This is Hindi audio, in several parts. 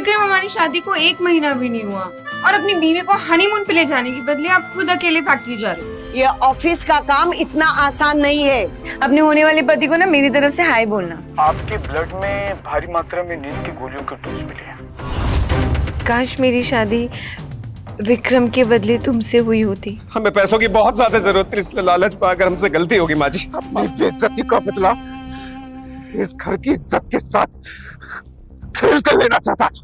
विक्रम, हमारी शादी को 1 महीना भी नहीं हुआ और अपनी बीवी को हनीमून पे ले जाने के बदले आप खुद अकेले फैक्ट्री जा रहे हो। ये ऑफिस का काम इतना आसान नहीं है। अपने होने वाले पति को ना मेरी तरफ से हाय बोलना। आपके ब्लड में भारी मात्रा में नींद की गोलियों के डोज मिले हैं। काश मेरी शादी विक्रम के बदले तुमसे हुई होती। हमें पैसों की बहुत ज्यादा जरूरत थी, इसलिए लालच पाकर हमसे गलती होगी माँ जी। अपनी बेइज्जती का बदला इस घर की इज्जत के साथ खेल कर लेना चाहता था।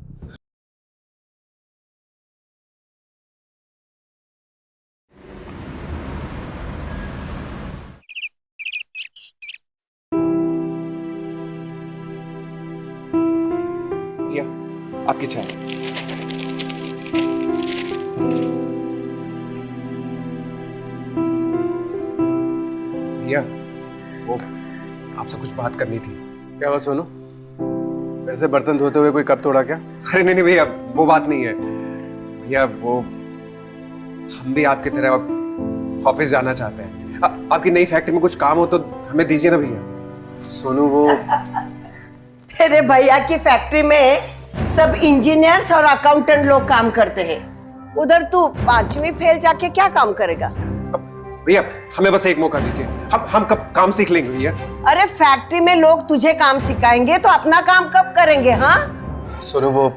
या आपकी चाय। भैया, वो आपसे कुछ बात करनी थी। क्या हुआ सोनू? फिर से बर्तन धोते हुए कोई कप तोड़ा क्या? अरे नहीं भैया, वो बात नहीं है भैया। वो हम भी आपकी तरह ऑफिस जाना चाहते हैं। आपकी नई फैक्ट्री में कुछ काम हो तो हमें दीजिए ना भैया। सोनू, वो तेरे भैया की फैक्ट्री में सब इंजीनियर्स और अकाउंटेंट लोग काम करते हैं। उधर तू 5वीं फेल जाके क्या काम करेगा? भैया हमें बस एक मौका दीजिए, हम कब काम सीख लेंगे भैया। अरे फैक्ट्री में लोग तुझे काम सिखाएंगे तो अपना काम कब करेंगे? हाँ, सोनू, वो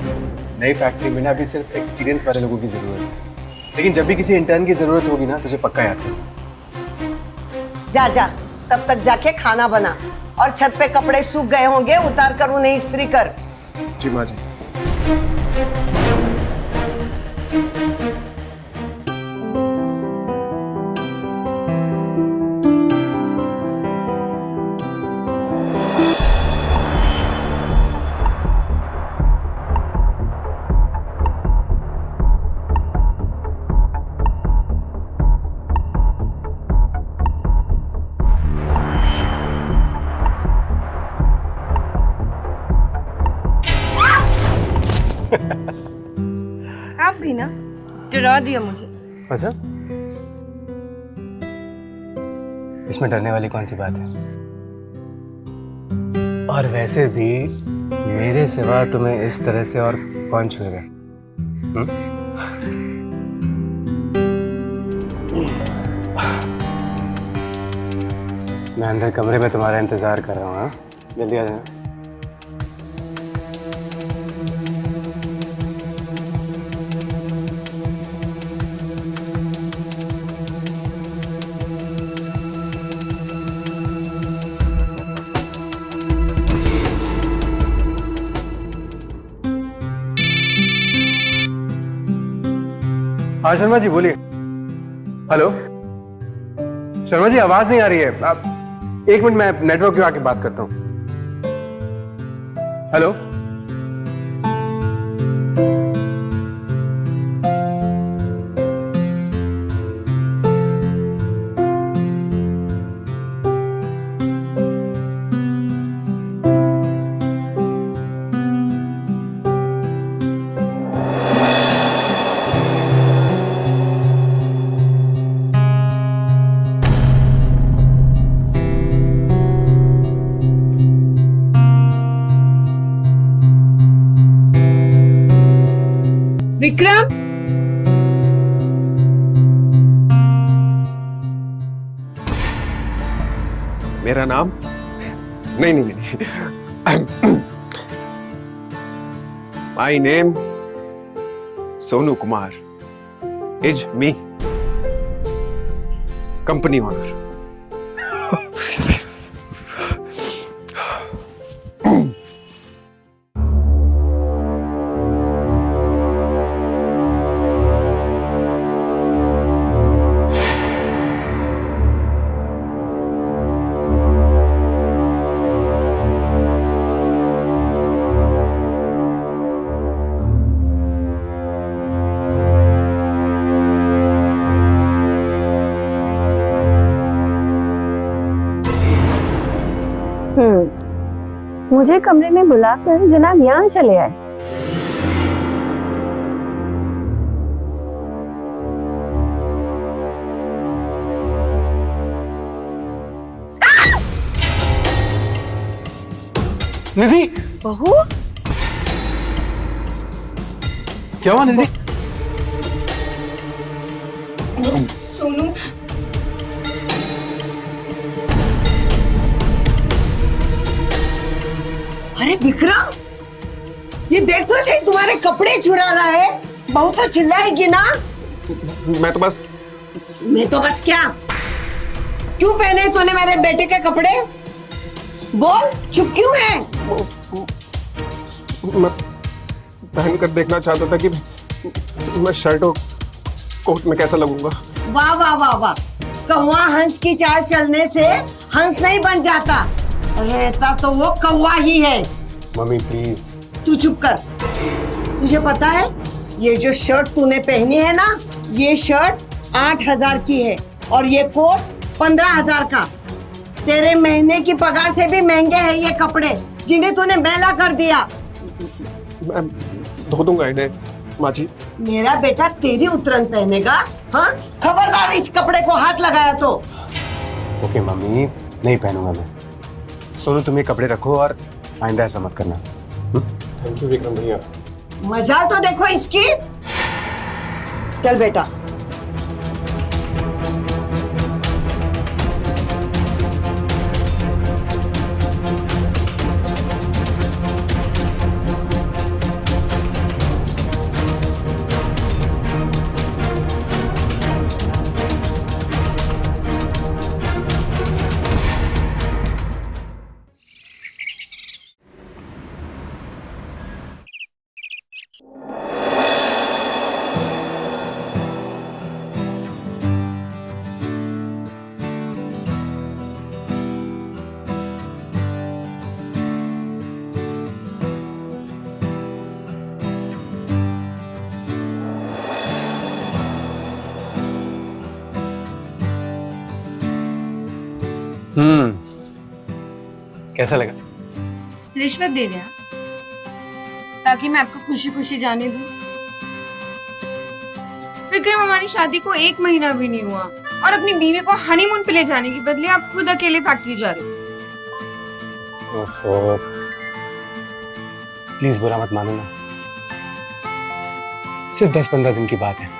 नई फैक्ट्री में ना अभी सिर्फ एक्सपीरियंस वाले लोगों की जरूरत है, लेकिन जब भी किसी इंटर्न की जरूरत होगी ना तुझे पक्का याद कर। जा जा, तब तक जाके खाना बना और छत पे कपड़े सूख गए होंगे, उतार कर उन्हें इस्त्री कर। जी माँ जी। आप भी ना डरा दिया मुझे। अच्छा, इसमें डरने वाली कौन सी बात है? और वैसे भी मेरे सिवा तुम्हें इस तरह से और कौन छुएगा? मैं अंदर कमरे में तुम्हारा इंतजार कर रहा हूँ। हाँ, जल्दी आ जाना। हाँ शर्मा जी, बोलिए। हेलो शर्मा जी, आवाज नहीं आ रही है। आप 1 मिनट, मैं नेटवर्क पे आके बात करता हूँ। हेलो, विक्रम, मेरा नाम नहीं। My name Sonu Kumar, is me, company owner. मुझे कमरे में बुलाकर जनाब यहाँ चले आए। निधि, बहू, क्या हुआ निधि? सोनू, अरे विक्रम, ये देख तो सही, तुम्हारे कपड़े चुरा रहा है। बहुत तो चिल्लाएगी ना। मैं तो बस क्या? क्यों पहने तूने मेरे बेटे के कपड़े? बोल, चुप क्यों है? मैं पहन कर देखना चाहता था कि मैं शर्ट और कोट में कैसा लगूंगा। वाह वाह वाह वाह, कौवा हंस की चाल चलने से हंस नहीं बन जाता, रहता तो वो कौवा ही है। Mummy please. तू चुप कर। तुझे पता है ये जो शर्ट तूने पहनी है ना, ये शर्ट 8,000 की है और ये कोट 15,000 का। तेरे महीने की पगार से भी महंगे हैं ये कपड़े, जिन्हें तूने मैला कर दिया। मैं धो दूंगा इन्हें माँ जी। मेरा बेटा तेरी उतरन पहनेगा? हाँ, खबरदार इस कपड़े को हाथ लगाया तो। ओके मम्मी, नहीं पहनूंगा मैं। सोनू तुम ये कपड़े रखो और आइंदा ऐसा मत करना। थैंक यू विक्रम भैया। मजा तो देखो इसकी। चल बेटा। कैसा लगा? रिश्वत दे दिया ताकि मैं आपको खुशी खुशी जाने दूं। विक्रम, हमारी शादी को 1 महीना भी नहीं हुआ और अपनी बीवी को हनीमून पे ले जाने के बदले आप खुद अकेले फैक्ट्री जा रहे हो। प्लीज बुरा मत मानो ना, सिर्फ 10-15 दिन की बात है।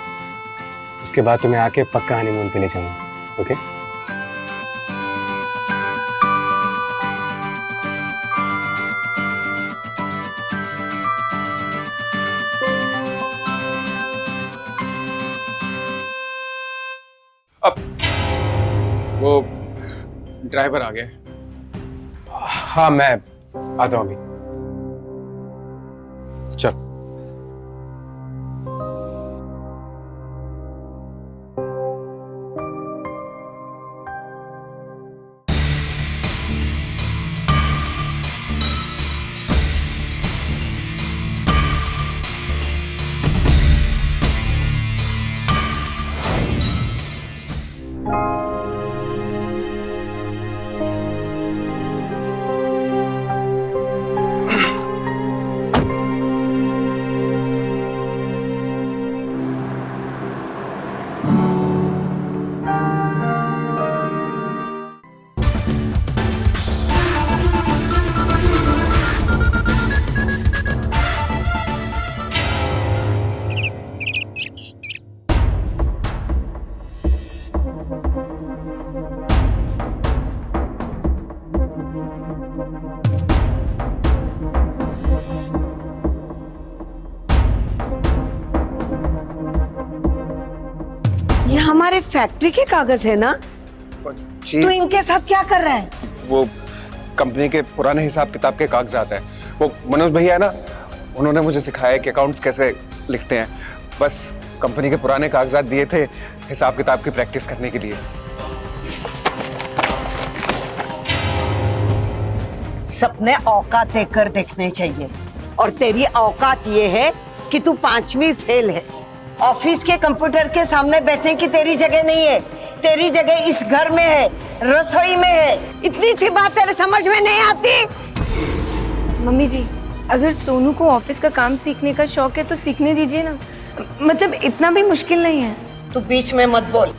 उसके बाद तुम्हें आके पक्का हनीमून पे ले जाऊंगा। ओके? अब वो ड्राइवर आ गया। हाँ मैं आता हूँ अभी। चल। ये हमारे फैक्ट्री के कागज है ना? जी, तू इनके साथ क्या कर रहा है? वो कंपनी के पुराने हिसाब किताब के कागजात है। वो मनोज भैया है ना, उन्होंने मुझे सिखाया कि अकाउंट्स कैसे लिखते हैं। बस कंपनी के पुराने कागजात दिए थे हिसाब किताब की प्रैक्टिस करने के लिए। सपने औकात देखकर देखने चाहिए, और तेरी औकात ये है कि तू 5वीं फेल है। ऑफिस के कंप्यूटर के सामने बैठने की तेरी जगह नहीं है। तेरी जगह इस घर में है, रसोई में है। इतनी सी बात तेरे समझ में नहीं आती? मम्मी जी, अगर सोनू को ऑफिस का काम सीखने का शौक है तो सीखने दीजिए ना। मतलब इतना भी मुश्किल नहीं है। तू बीच में मत बोल।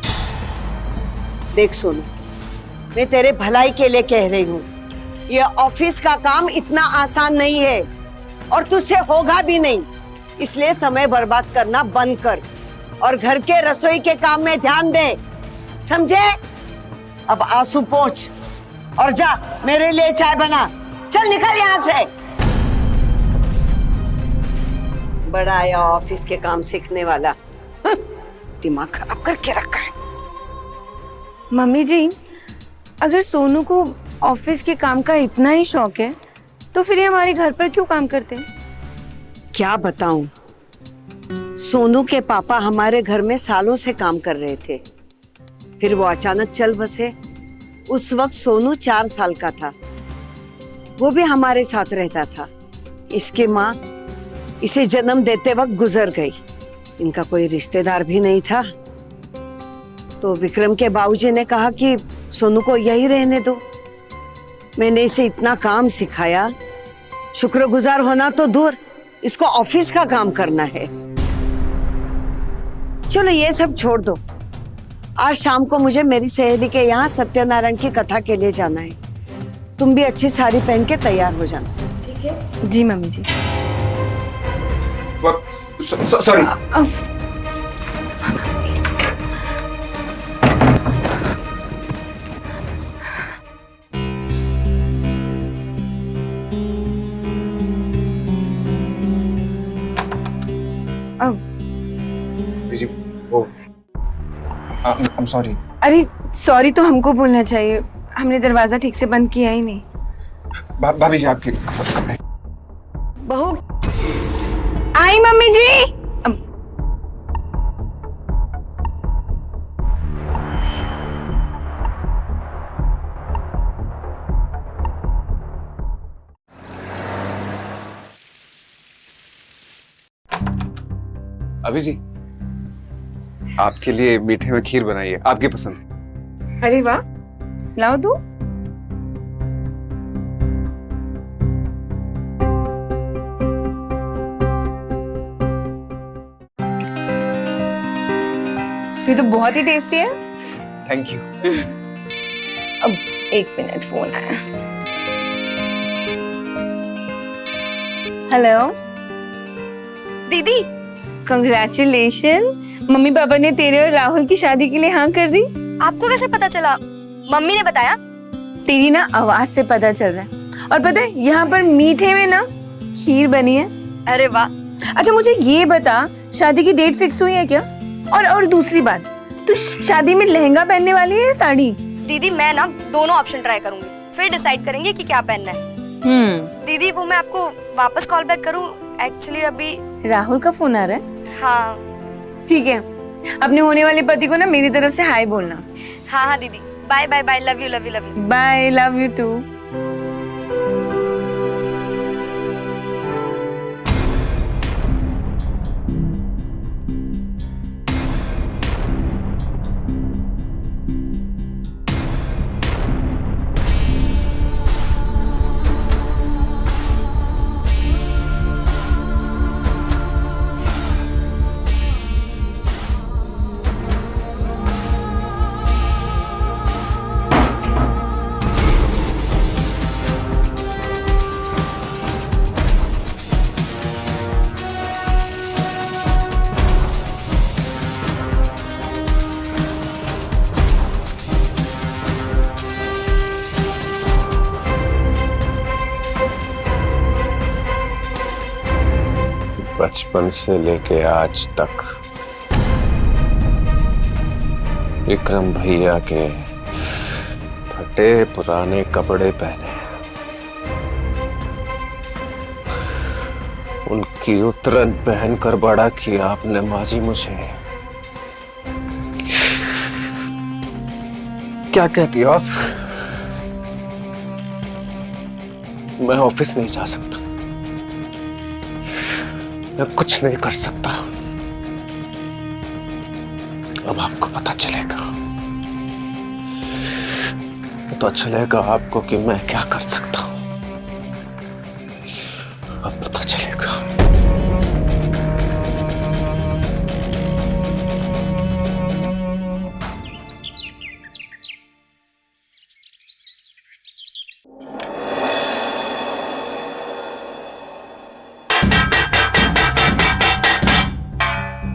देख सोनू, मैं तेरे भलाई के लिए कह रही हूँ, ये ऑफिस का काम इतना आसान नहीं है और तुझसे होगा भी नहीं। इसलिए समय बर्बाद करना बंद कर और घर के रसोई के काम में ध्यान दे, समझे? अब आंसू पोंछ और जा मेरे लिए चाय बना। चल निकल यहाँ से। बड़ा आया ऑफिस के काम सीखने वाला, हं, दिमाग खराब करके रखा है। मम्मी जी, अगर सोनू को ऑफिस के काम का इतना ही शौक है तो फिर ये हमारे घर पर क्यों काम करते हैं? क्या बताऊं, सोनू के पापा हमारे घर में सालों से काम कर रहे थे, फिर वो अचानक चल बसे। उस वक्त सोनू 4 साल का था, वो भी हमारे साथ रहता था। इसकी माँ इसे जन्म देते वक्त गुजर गई। इनका कोई रिश्तेदार भी नहीं था, तो विक्रम के बाबूजी ने कहा कि सोनू को यही रहने दो। मैंने इसे इतना काम सिखाया, शुक्रगुजार होना तो दूर, इसको ऑफिस का काम करना है। चलो ये सब छोड़ दो, आज शाम को मुझे मेरी सहेली के यहाँ सत्यनारायण की कथा के लिए जाना है। तुम भी अच्छी साड़ी पहन के तैयार हो जाना, ठीक है? जी मम्मी जी। सॉरी। जी वो I'm sorry। अरे सॉरी तो हमको बोलना चाहिए, हमने दरवाजा ठीक से बंद किया ही नहीं। भाभी जी आपकी बहू आई मम्मी जी। अभी जी आपके लिए मीठे में खीर बनाई है, आपकी पसंद। अरे वाह, लाओ दो। ये तो बहुत ही टेस्टी है। Thank you. अब 1 मिनट, फोन आया। हेलो दीदी, कंग्रेचुलेशन, मम्मी पापा ने तेरे और राहुल की शादी के लिए हाँ कर दी। आपको कैसे पता चला? मम्मी ने बताया। तेरी ना आवाज से पता चल रहा है। और पता है यहाँ पर मीठे में ना खीर बनी है। अरे वाह। अच्छा मुझे ये बता, शादी की डेट फिक्स हुई है क्या? और दूसरी बात, तू शादी में लहंगा पहनने वाली है या साड़ी? दीदी मैं ना दोनों ऑप्शन ट्राई करूंगी, फिर डिसाइड करेंगे कि क्या पहनना है। दीदी वो मैं आपको वापस कॉल बैक करूं? एक्चुअली अभी राहुल का फोन आ रहा है। हाँ ठीक है, अपने होने वाले पति को ना मेरी तरफ से हाय बोलना। हाँ हाँ दीदी, bye bye bye, love you love you love you. Bye, love you too. बचपन से लेके आज तक विक्रम भैया के फटे पुराने कपड़े पहने, उनकी उतरन पहनकर बड़ा किया आपने माजी मुझे। क्या कहती हो आप? मैं ऑफिस नहीं जा सकता, मैं कुछ नहीं कर सकता। अब आपको पता चलेगा, पता चलेगा आपको कि मैं क्या कर सकता हूं। अब पता चलेगा।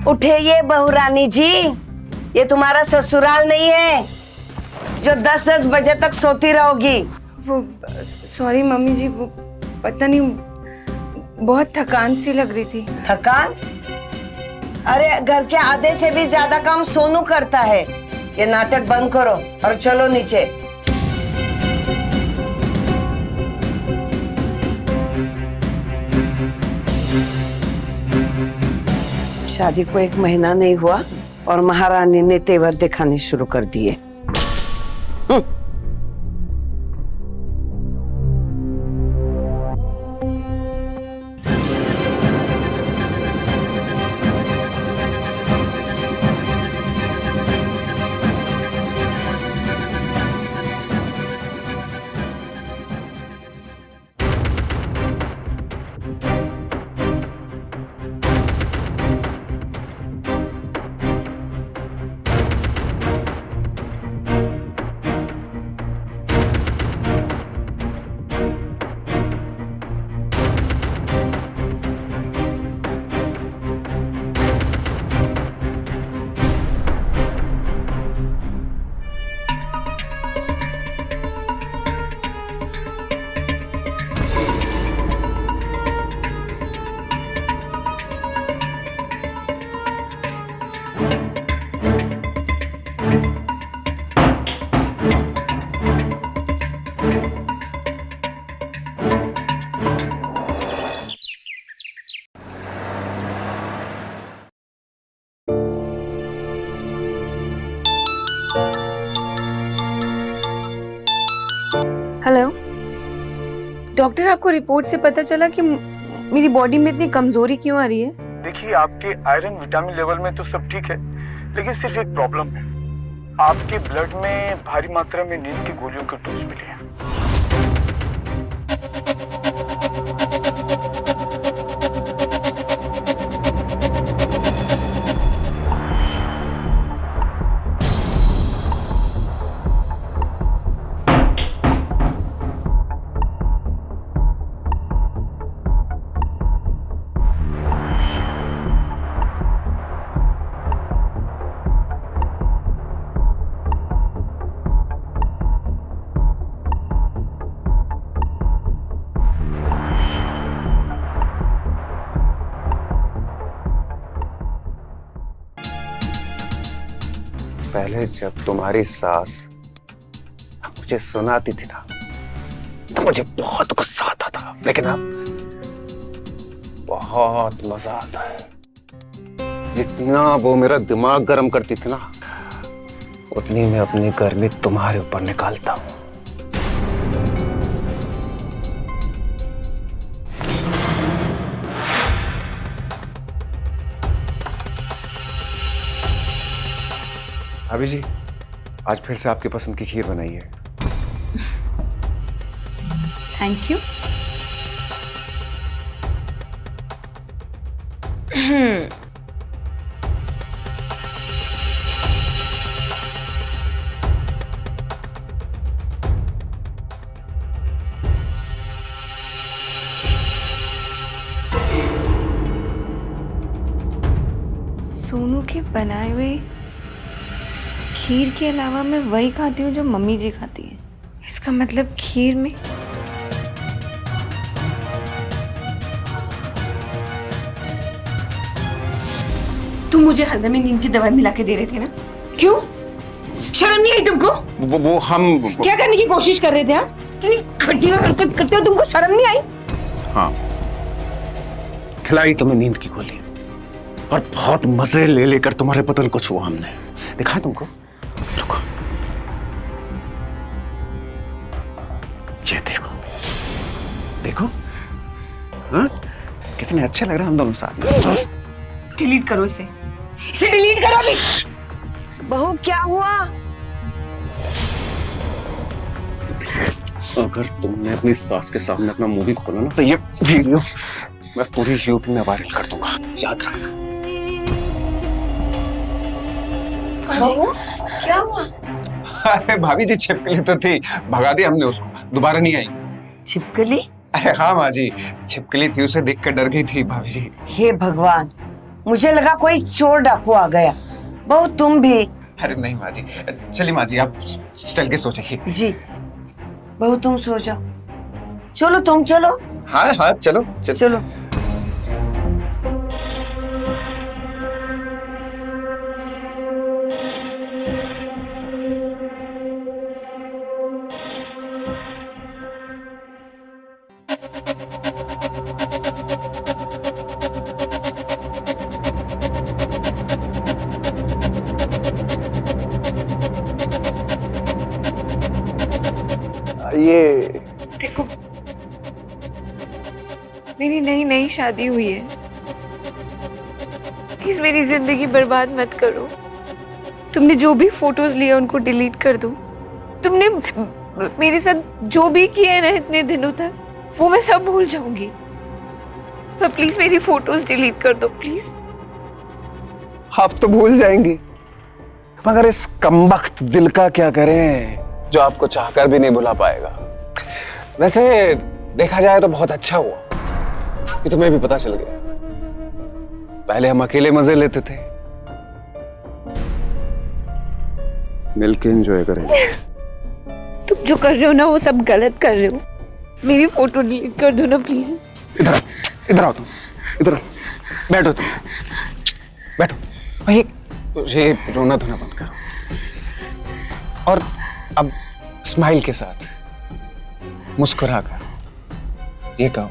उठिए बहुरानी जी, ये तुम्हारा ससुराल नहीं है जो 10-10 बजे तक सोती रहोगी। वो सॉरी मम्मी जी, वो पता नहीं बहुत थकान सी लग रही थी। थकान? अरे घर के आधे से भी ज्यादा काम सोनू करता है। ये नाटक बंद करो और चलो नीचे। शादी को 1 महीना नहीं हुआ और महारानी ने तेवर दिखाने शुरू कर दिए। हेलो डॉक्टर, आपको रिपोर्ट से पता चला कि मेरी बॉडी में इतनी कमजोरी क्यों आ रही है? देखिए, आपके आयरन विटामिन लेवल में तो सब ठीक है, लेकिन सिर्फ एक प्रॉब्लम है। आपके ब्लड में भारी मात्रा में नींद की गोलियों के डोज मिले हैं। पहले जब तुम्हारी सास मुझे सुनाती थी ना तो मुझे बहुत गुस्सा आता था, लेकिन अब बहुत मजा आता है। जितना वो मेरा दिमाग गर्म करती थी ना, उतनी मैं अपनी गर्मी तुम्हारे ऊपर निकालता हूं। भाभी जी, आज फिर से आपकी पसंद की खीर बनाई है। Thank you. सोनू के बनाए हुए खीर के अलावा मैं वही खाती हूँ जो मम्मी जी खाती हैं। इसका मतलब खीर में तुम मुझे हल्दर में नींद की दवाई मिला के दे रहे थे ना? क्यों? शर्म नहीं आई तुमको? वो हम क्या करने की कोशिश कर रहे थे आप? इतनी घटिया हरकत करते हो, तुमको शर्म नहीं आई? हाँ, खिलाई तुम्हें नींद की गोली और बहुत मजे ले लेकर तुम्हारे बदन को छुआ हमने। दिखाया तुमको? रुको, ये देखो देखो, हाँ कितने अच्छे लग रहे हैं हम दोनों साथ में। डिलीट करो इसे डिलीट करो अभी। बहू क्या हुआ? अगर तुमने अपनी सास के सामने अपना मुंह भी खोला ना तो ये वीडियो मैं पूरी यूट्यूब में वायरल कर दूंगा, याद रखना। बहू क्या हुआ? अरे भाभी जी, छिपकली तो थी, भगा दी हमने उसको, दोबारा नहीं आई। छिपकली? अरे हाँ माँ जी, छिपकली थी, उसे देख कर डर गई थी भाभी जी। हे भगवान, मुझे लगा कोई चोर डाकू आ गया। बहू तुम भी। अरे नहीं माँ जी, चलिए माँ जी आप चल के सो जाइए। जी बहू तुम सो जाओ। चलो तुम चलो। हाँ हाँ चलो चलो। ये देखो, मेरी नई नई शादी हुई है, प्लीज मेरी जिंदगी बर्बाद मत करो। तुमने जो भी फोटोज लिए उनको डिलीट कर दो। तुमने मेरे साथ जो भी किया है ना इतने दिनों तक, वो मैं सब भूल जाऊंगी। तो प्लीज मेरी फोटोज डिलीट कर दो प्लीज। आप तो भूल जाएंगी, मगर इस कमबख्त दिल का क्या करें जो आपको चाहकर भी नहीं भुला पाएगा। वैसे देखा जाए तो बहुत अच्छा हुआ कि तुम्हें भी पता चल गया। पहले हम अकेले मजे लेते थे, मिलके एंजॉय करेंगे। तुम जो कर रहे हो ना वो सब गलत कर रहे हो। मेरी फोटो डिलीट कर दो ना प्लीज। इधर आओ तुम, इधर आओ। बैठो तुम, बैठो भाई। ये रोना धोना बंद करो और अब स्माइल के साथ मुस्कुरा कर ये कहो,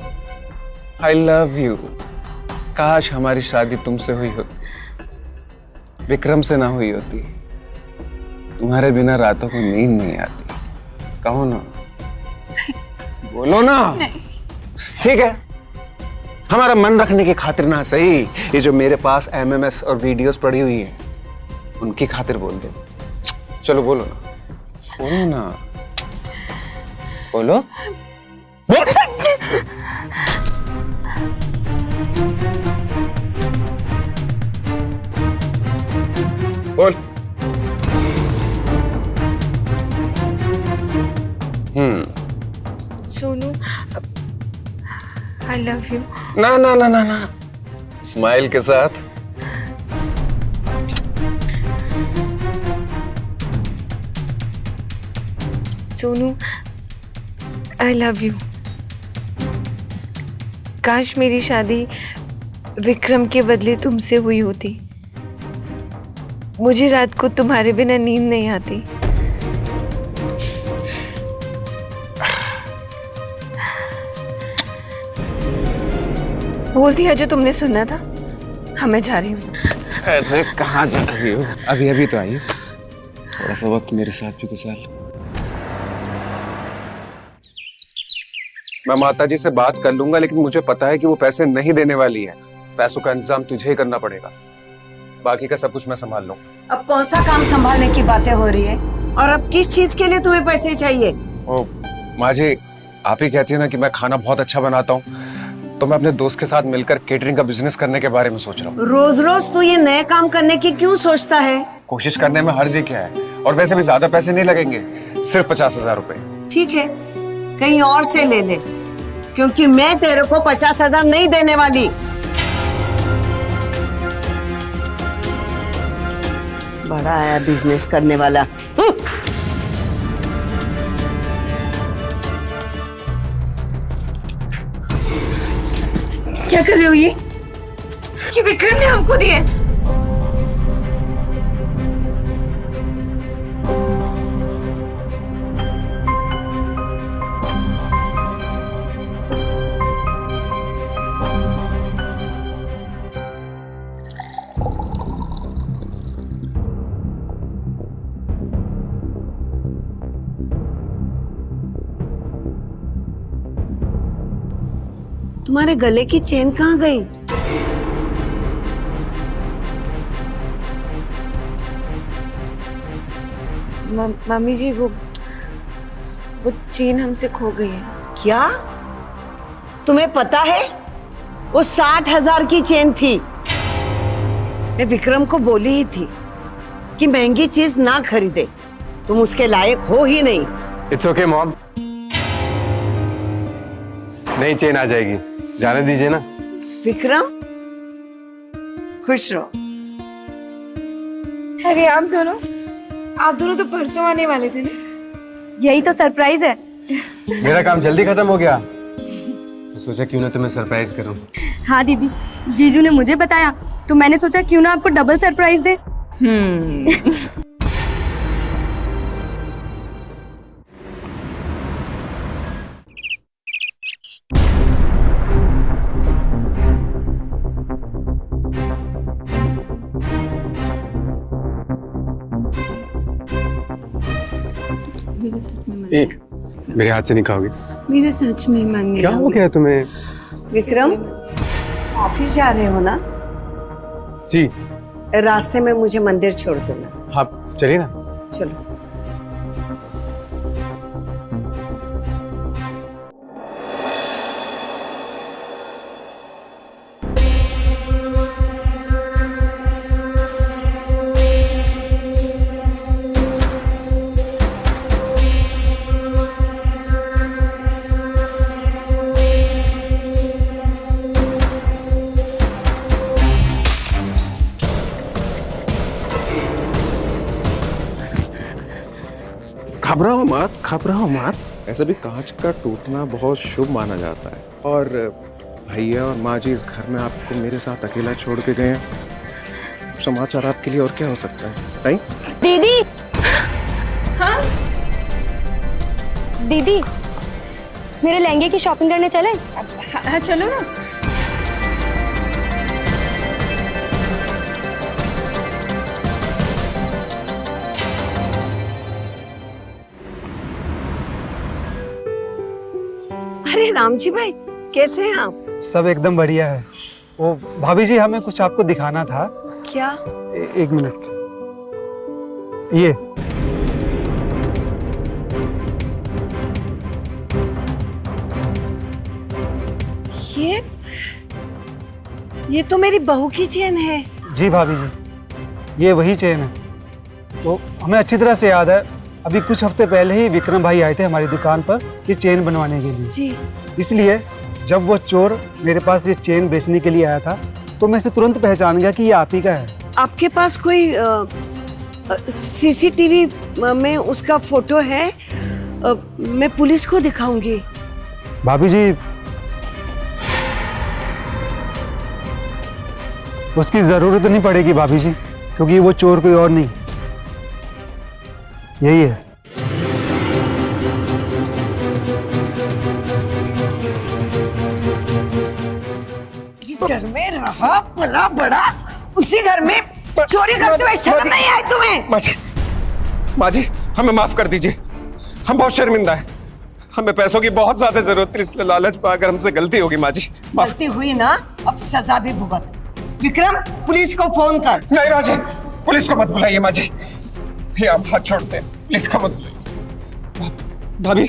आई लव यू। काश हमारी शादी तुमसे हुई होती, विक्रम से ना हुई होती। तुम्हारे बिना रातों को नींद नहीं आती। कहो ना, बोलो ना। ठीक है, हमारा मन रखने की खातिर ना सही, ये जो मेरे पास एमएमएस और वीडियोस पड़ी हुई है उनकी खातिर बोल दो। चलो बोलो ना, बोलो ना, बोलो बोल। बोल। Sonu, I love you. ना ना ना ना ना, स्माइल के साथ। Sonu, I love you. काश मेरी शादी विक्रम के बदले तुमसे हुई होती। मुझे रात को तुम्हारे बिना नींद नहीं आती। बोल दिया जो तुमने सुना था। हाँ मैं जा रही हूँ। अरे कहाँ जा रही हो? अभी अभी तो आई हो। थोड़ा सा वक्त मेरे साथ भी गुजार लो। मैं माताजी से बात कर लूंगा, लेकिन मुझे पता है कि वो पैसे नहीं देने वाली है। पैसों का इंतजाम तुझे ही करना पड़ेगा, बाकी का सब कुछ मैं संभाल लूं। अब कौन सा काम संभालने की बातें हो रही है? और अब किस चीज के लिए तुम्हें पैसे चाहिए? ओ माँ जी, आप ही कहती है ना कि मैं खाना बहुत अच्छा बनाता हूँ, तो मैं अपने दोस्त के साथ मिलकर केटरिंग का बिजनेस करने के बारे में सोच रहा हूँ। रोज रोज तू ये नए काम करने की क्यों सोचता है? कोशिश करने में हर्ज ही क्या है? और वैसे भी ज्यादा पैसे नहीं लगेंगे, सिर्फ 50,000 रुपए। ठीक है, कहीं और से ले ले, क्योंकि मैं तेरे को 50,000 नहीं देने वाली। बड़ा आया बिजनेस करने वाला। क्या कर रहे हो ये विक्रम ने हमको दिए। तुम्हारे गले की चेन कहाँ गई? मम्मी जी वो चेन हमसे खो गई है। क्या तुम्हें पता है? वो 60,000 की चेन थी। मैं विक्रम को बोली ही थी कि महंगी चीज ना खरीदे, तुम उसके लायक हो ही नहीं। इट्स ओके मॉम, नई चेन आ जाएगी, जाने दीजिए ना। विक्रम, खुश रहो। अरे आप दोनों तो परसों आने वाले थे ना। यही तो सरप्राइज है। मेरा काम जल्दी खत्म हो गया तो सोचा क्यों ना तुम्हें सरप्राइज करूं। हाँ दीदी, जीजू ने मुझे बताया तो मैंने सोचा क्यों ना आपको डबल सरप्राइज दे। एक मेरे हाथ से नहीं खाओगे? मेरे सच में मन नहीं क्या हो गया तुम्हें? विक्रम, ऑफिस जा रहे हो ना? जी रास्ते में मुझे मंदिर छोड़ देना। हाँ चलिए ना। चलो। घबराओ मत। ऐसे भी कांच का टूटना बहुत शुभ माना जाता है, और भैया और माँ जी इस घर में आपको मेरे साथ अकेला छोड़ के गए हैं। समाचार आपके लिए और क्या हो सकता है, नहीं? दीदी, हाँ दीदी, मेरे लहंगे की शॉपिंग करने चले? हाँ चलो ना। अरे रामजी भाई, कैसे हैं आप? सब एकदम बढ़िया है। वो भाभी जी, हमें कुछ आपको दिखाना था। क्या? एक मिनट। ये ये तो मेरी बहू की चेन है। जी भाभी जी, ये वही चेन है। तो हमें अच्छी तरह से याद है, अभी कुछ हफ्ते पहले ही विक्रम भाई आए थे हमारी दुकान पर ये चेन बनवाने के लिए। जी। इसलिए जब वो चोर मेरे पास ये चेन बेचने के लिए आया था तो मैं इसे तुरंत पहचान गया कि ये आप ही का है। आपके पास कोई सीसीटीवी में उसका फोटो है? मैं पुलिस को दिखाऊंगी। भाभी जी, उसकी जरूरत नहीं पड़ेगी भाभी जी, क्योंकि वो चोर कोई और नहीं, यही है। जिस घर में रहा पला बड़ा, उसी घर में चोरी करते हुए शर्म नहीं आई तुम्हें? माँ जी, हमें माफ कर दीजिए, हम बहुत शर्मिंदा हैं। हमें पैसों की बहुत ज्यादा जरूरत थी, इसलिए लालच में आकर हमसे गलती होगी माँ जी। गलती हुई ना, अब सजा भी भुगत। विक्रम, पुलिस को फोन कर। नहीं माँ जी, पुलिस को मत बुलाइए माँ जी, ये आप हाथ छोड़ते हैं, पुलिस को मत बुलाइए।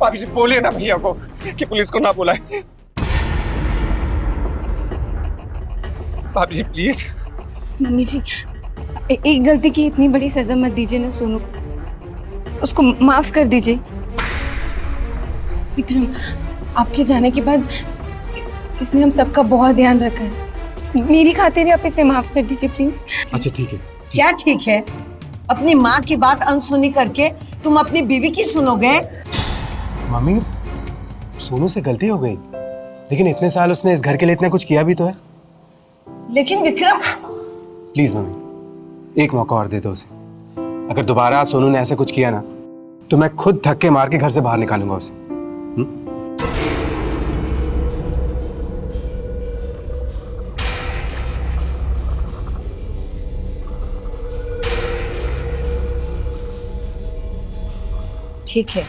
भाभी जी बोलिए ना भैया को कि पुलिस को ना बुलाए। भाभी जी प्लीज। मम्मी जी, एक गलती की इतनी बड़ी सजा मत दीजिए ना सोनू, उसको माफ कर दीजिए। विक्रम, आपके जाने के बाद इसने हम सबका बहुत ध्यान रखा है। मेरी खातिर आप इसे माफ कर दीजिए प्लीज। अच्छा ठीक है। क्या ठीक है? अपनी माँ की बात अनसुनी करके तुम अपनी बीवी की सुनोगे? मम्मी, सोनू से गलती हो गई, लेकिन इतने साल उसने इस घर के लिए इतना कुछ किया भी तो है। लेकिन विक्रम, प्लीज मम्मी, एक मौका और दे दो उसे। अगर दोबारा सोनू ने ऐसा कुछ किया ना तो मैं खुद धक्के मार के घर से बाहर निकालूंगा उसे। ठीक है,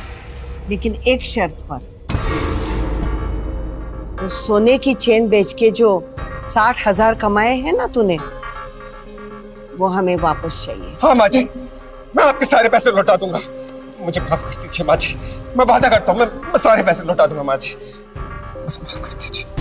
लेकिन एक शर्त पर। वो सोने की चेन बेच के जो 60,000 कमाए हैं ना तूने, वो हमें वापस चाहिए। हाँ माँ जी, मैं आपके सारे पैसे लौटा दूंगा, मुझे माफ कर दीजिए माँ जी, मैं वादा करता हूँ मैं सारे पैसे लौटा दूंगा माँ जी, बस माफ कर दीजिए।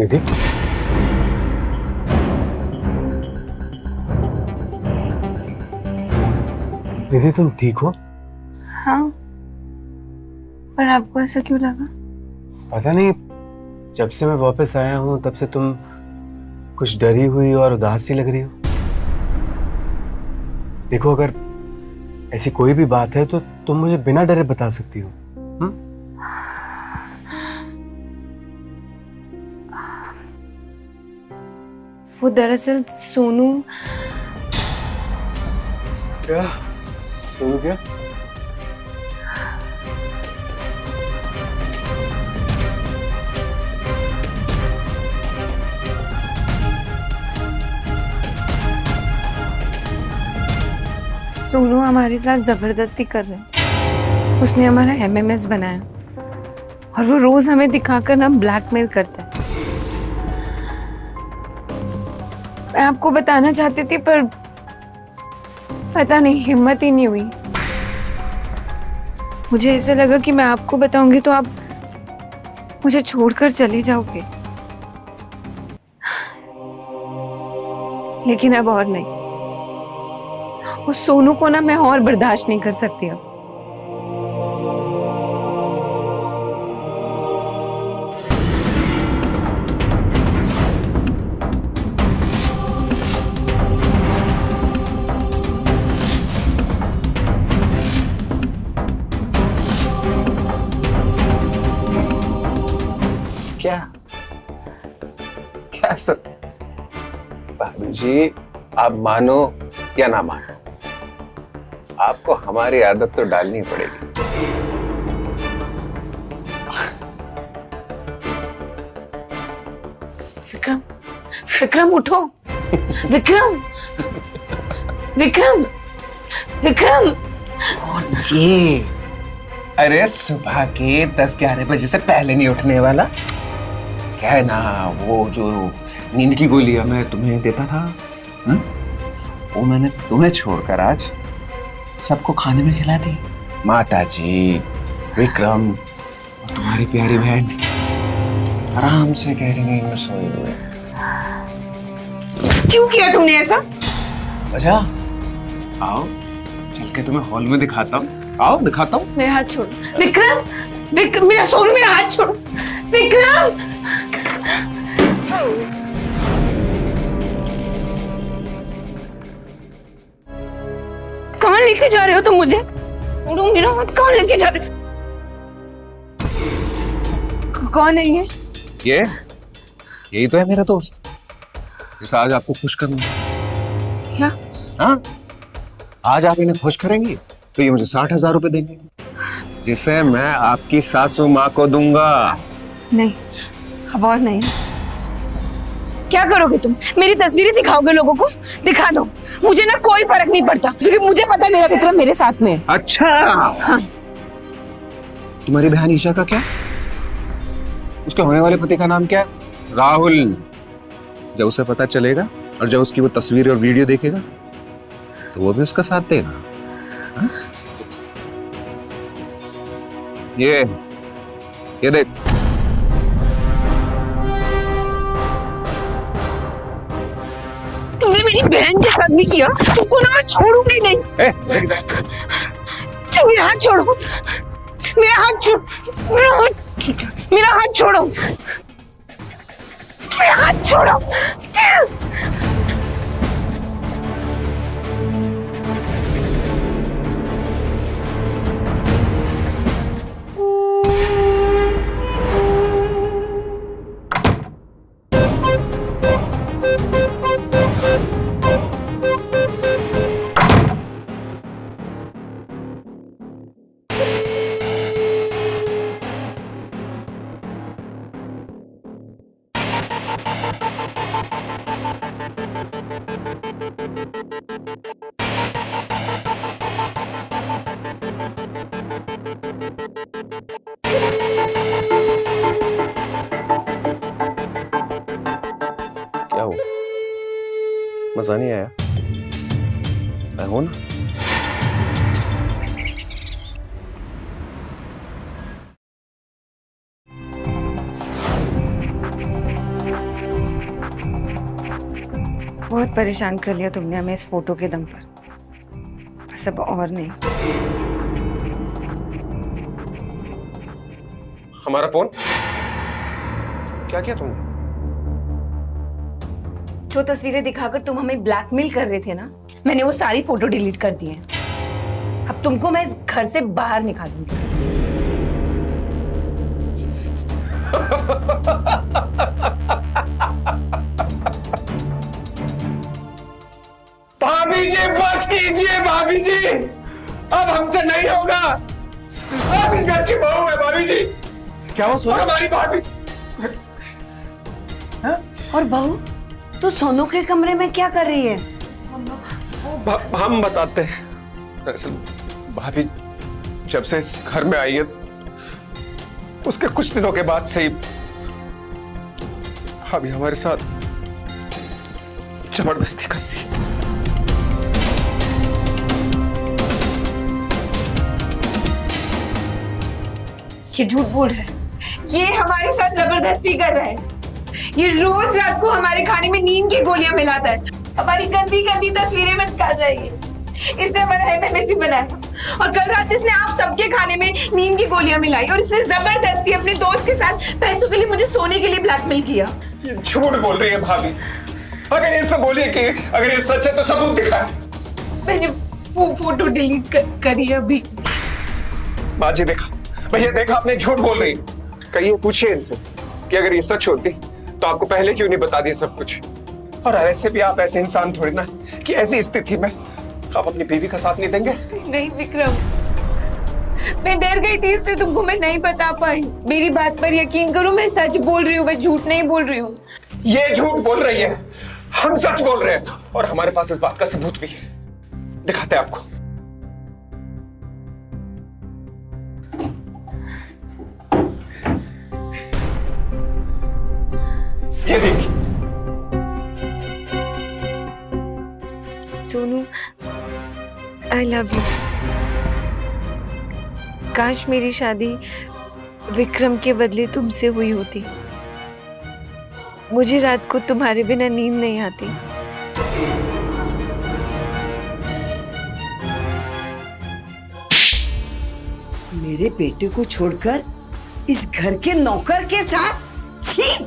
निधि, निधि तुम ठीक हो? हाँ, पर आपको ऐसा क्यों लगा? पता नहीं, जब से मैं वापस आया हूं तब से तुम कुछ डरी हुई और उदास सी लग रही हो। देखो, अगर ऐसी कोई भी बात है तो तुम मुझे बिना डरे बता सकती हो। वो दरअसल सोनू। क्या? सोनू क्या? सोनू हमारे साथ जबरदस्ती कर रहे हैं। उसने हमारा एमएमएस बनाया और वो रोज हमें दिखाकर ना ब्लैकमेल करता है। मैं आपको बताना चाहती थी पर पता नहीं, हिम्मत ही नहीं हुई। मुझे ऐसे लगा कि मैं आपको बताऊंगी तो आप मुझे छोड़कर चले जाओगे, लेकिन अब और नहीं। उस सोनू को ना मैं और बर्दाश्त नहीं कर सकती अब। क्या क्या सर? भाभी जी, आप मानो या ना मानो, आपको हमारी आदत तो डालनी पड़ेगी। विक्रम, विक्रम उठो। विक्रम, विक्रम, विक्रम। ये अरे सुबह के 10-11 बजे से पहले नहीं उठने वाला। क्या है ना, वो जो नींद की गोलियां मैं तुम्हें देता था, वो मैंने तुम्हें छोड़कर आज सबको खाने में खिला दी। माता जी, विक्रम और तुम्हारी प्यारी बहन आराम से कह रही नींद में सोए हुए। क्यों किया तुमने ऐसा? अच्छा, आओ चल के तुम्हें हॉल में दिखाता हूँ। आओ दिखाता हूँ। मेरा हाथ छोड़ो विक्रम। विक्रम, मेरा सोनू, मेरा हाथ छोड़ो विक्रम। कहाँ लेके जा रहे हो तुम मुझे? छोड़ो मेरा हाथ। कहाँ लेके जा रहे हो? कौन है ये? यही तो है मेरा दोस्त, जिसे आज आपको खुश करना है। क्या? हाँ, आज आप इन्हें खुश करेंगी तो ये मुझे 60,000 रुपए देंगे, जिसे मैं आपकी सासू माँ को दूंगा। नहीं, अब और नहीं। क्या करोगे तुम? मेरी तस्वीरें दिखाओगे लोगों को? दिखा दो, मुझे ना कोई फर्क नहीं पड़ता, क्योंकि मुझे पता है मेरा विक्रम मेरे साथ में है। अच्छा, हाँ। तुम्हारी बहन ईशा का क्या? उसके होने वाले पति का नाम क्या है? राहुल। जब उसे पता चलेगा और जब उसकी वो तस्वीर और वीडियो देखेगा तो वो भी उसका साथ देगा। हाँ? ये देख, तुमने मेरी बहन के साथ भी किया, उसको ना मैं छोड़ूंगी नहीं। मेरा हाथ छोड़ो, मेरा हाथ छोड़ो, मेरा हाथ छोड़ो, मेरा हाथ छोड़ो। क्या हो? मजा नहीं आया? मैं हूं ना। बहुत परेशान कर लिया तुमने हमें इस फोटो के दम पर, बस अब और नहीं। हमारा फोन क्या किया तुमने? जो तस्वीरें दिखाकर तुम हमें ब्लैकमेल कर रहे थे ना, मैंने वो सारी फोटो डिलीट कर दी है। अब तुमको मैं इस घर से बाहर निकालूंगी। भाभी जी बस कीजिए, भाभी जी अब हमसे नहीं होगा। आप इस घर की बहू है भाभी जी। क्या वो और हमारी भाभी। और बहू, तू सोनू के कमरे में क्या कर रही है? हम बताते हैं। दरअसल भाभी जब से इस घर में आई है उसके कुछ दिनों के बाद से ही भाभी हमारे साथ जबरदस्ती कर रही है। ये झूठ बोल रहा है, ये हमारे साथ जबरदस्ती कर रहा है। ये रोज रात को हमारे खाने में नींद की गोलियां मिलाता है, हमारी गंदी गंदी तस्वीरें में निकाल रही है। इसने हमारा MMS भी बनाया और कल रात इसने आप सबके खाने में नींद की गोलियां मिलाई और इसने जबरदस्ती अपने दोस्त के साथ पैसों के लिए मुझे सोने के लिए ब्लैकमेल किया। ये झूठ बोल रही है भाभी। अगर ये सब बोलिए कि अगर ये सच है तो सबूत दिखाएं। मैंने वो फोटो डिलीट करी है अभी। माँ जी देखा, भैया देखा, आपने झूठ बोल रही। कहिए, पूछिए इनसे कि अगर ये सच होती तो आपको पहले क्यों नहीं बता दिया सब कुछ। और ऐसे भी आप ऐसे इंसान थोड़ी ना कि ऐसी स्थिति में आप अपनी बीवी का साथ नहीं देंगे। नहीं विक्रम, मैं डर गई थी इसलिए तुमको मैं नहीं बता पाई। मेरी बात पर यकीन करो, मैं सच बोल रही हूँ, मैं झूठ नहीं बोल रही हूँ। ये झूठ बोल रही है, हम सच बोल रहे हैं और हमारे पास इस बात का सबूत भी है। दिखाते हैं आपको। ये देखिए। Sonu, I love you. काश मेरी शादी विक्रम के बदले तुमसे हुई होती। मुझे रात को तुम्हारे बिना नींद नहीं आती। मेरे बेटे को छोड़कर इस घर के नौकर के साथ? छी!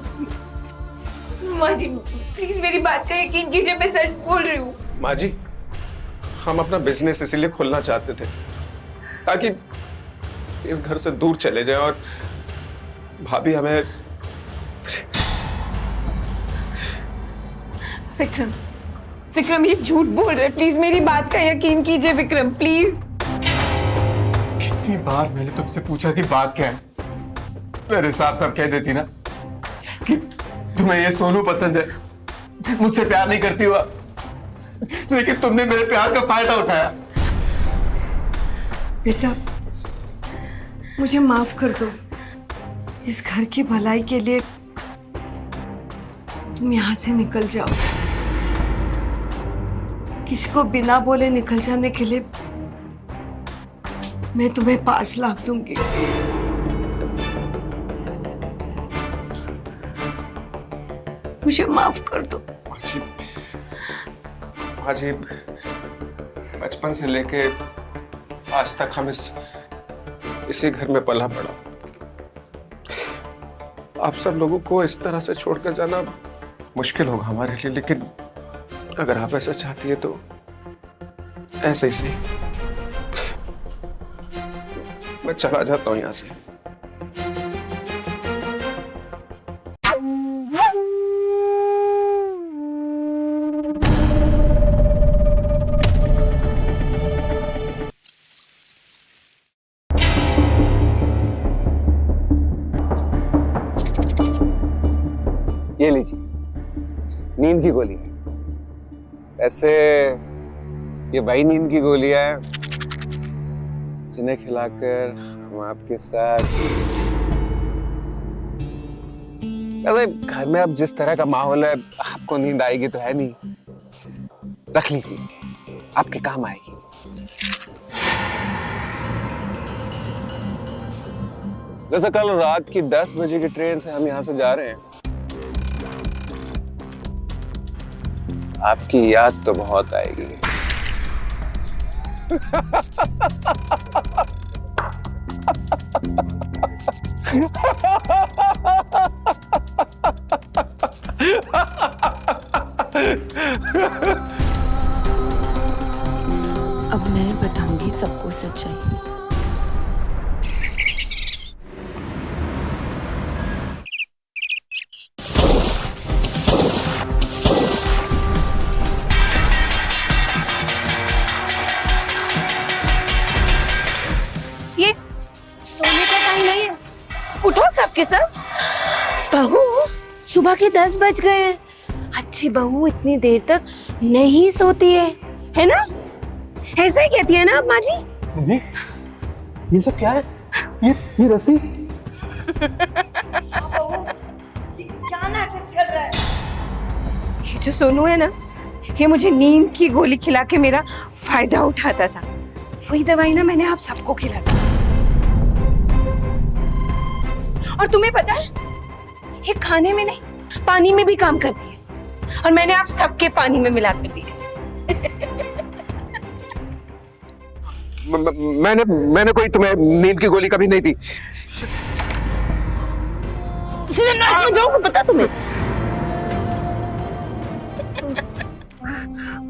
माँ जी प्लीज मेरी बात का यकीन कीजिए, मैं सच बोल रही हूँ। माँ जी, हम अपना बिजनेस इसीलिए खोलना चाहते थे ताकि इस घर से दूर चले जाएं और भाभी हमें। विक्रम, विक्रम ये झूठ बोल रहे, प्लीज मेरी बात का यकीन कीजिए विक्रम, प्लीज। कितनी बार मैंने तुमसे पूछा कि बात क्या है? मेरे साफ साफ कह देती ना कि तुम्हें ये सोनू पसंद है, मुझसे प्यार नहीं करती हुआ, लेकिन तुमने मेरे प्यार का फायदा उठाया। बेटा मुझे माफ कर दो। इस घर की भलाई के लिए तुम यहाँ से निकल जाओ। किसी को बिना बोले निकल जाने के लिए मैं तुम्हें 5 लाख दूंगी। मुझे माफ कर दो। आज बचपन से लेके आज तक हम इसी घर में पला पड़ा। आप सब लोगों को इस तरह से छोड़कर जाना मुश्किल होगा हमारे लिए, लेकिन अगर आप ऐसा चाहती है तो ऐसे ही सही। मैं चला जाता हूं यहां से। ये लीजिए, नींद की गोली है। ऐसे ये वही नींद की गोलियां हैं जिन्हें खिलाकर हम आपके साथ। अरे घर में अब जिस तरह का माहौल है, आपको नींद आएगी तो है नहीं। रख लीजिए, आपके काम आएगी। जैसे कल रात की 10 बजे की ट्रेन से हम यहाँ से जा रहे हैं। आपकी याद तो बहुत आएगी। अब मैं बताऊंगी सबको सच्चाई। ये सोने का टाइम नहीं है, उठो सबके सब। बहू सुबह के 10 बज गए हैं। अच्छी बहू इतनी देर तक नहीं सोती है ना? ऐसा ही कहती है ना अब माँ जी? दीदी, ये सब क्या है? ये रस्सी? क्या नाटक चल रहा है? ये जो सोनू है ना, ये मुझे नींद की गोली खिला के मेरा फायदा उठाता था। वही दवाई ना मैंने आप सबको खिला दी। और तुम्हें पता है, ये खाने में नहीं, पानी में भी काम करती है। और मैंने आप सबके पानी में मिला कर दी है। मैंने कोई तुम्हें नींद की गोली कभी नहीं दी। पता तुम्हें?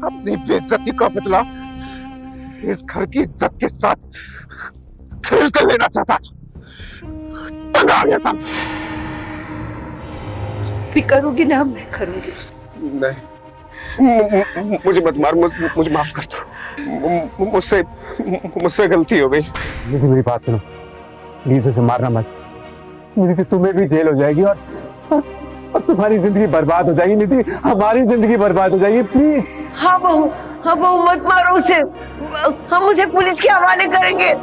अपनी बेइज्जती का बदला इस घर की इज्जत के साथ खेल कर लेना चाहता था। तंग आ गया था। भी करोगी ना, मैं करूंगी। नहीं, मुझे मत मार, मुझे माफ कर दो। मुझसे गलती हो गई। दीदी मेरी बात सुनो, प्लीज उसे मारना मत। निधि तुम्हें भी जेल हो जाएगी और तुम्हारी जिंदगी बर्बाद हो जाएगी। निधि, हमारी जिंदगी बर्बाद हो जाएगी, प्लीज। हाँ बहू मत मारो उसे, हम उसे पुलिस के हवाले करेंगे।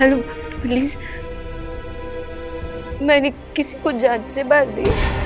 हेलो प्लीज, मैंने किसी को जान से मार दिया।